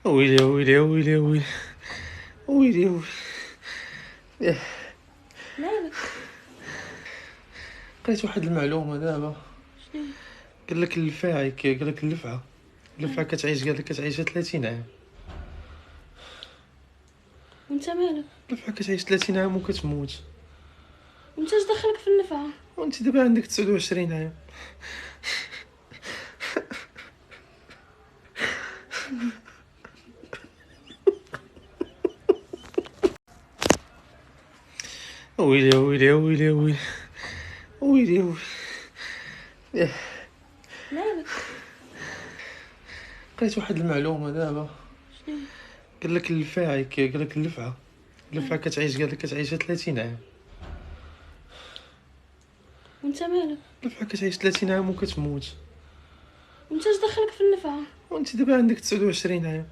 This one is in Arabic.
ويلي ويلي ويلي ويلي ويلي ويلي. مالك؟ قريت واحد المعلومه دابا. شنو؟ قال لك الفاعل قال لك اللفعه كتعيش، قال لك كتعيش 30 عام. وانت مالك؟ اللفعه كتعيش 30 عام وكتموت، وانت اش دخلك في النفعه؟ وانت دابا عندك 29 عام. ويلي ويلي ويلي ويلي ويلي ويلي. مالك؟ قريت واحد المعلومه دابا. شنو؟ قال لك الفاعل قال لك اللفعه كتعيش، قال لك كتعيش 30 عام. وانت مالك؟ اللفعه كتعيش 30 عام وكتموت، وانت اش دخلك في النفعه؟ وانت دابا عندك 29 عام.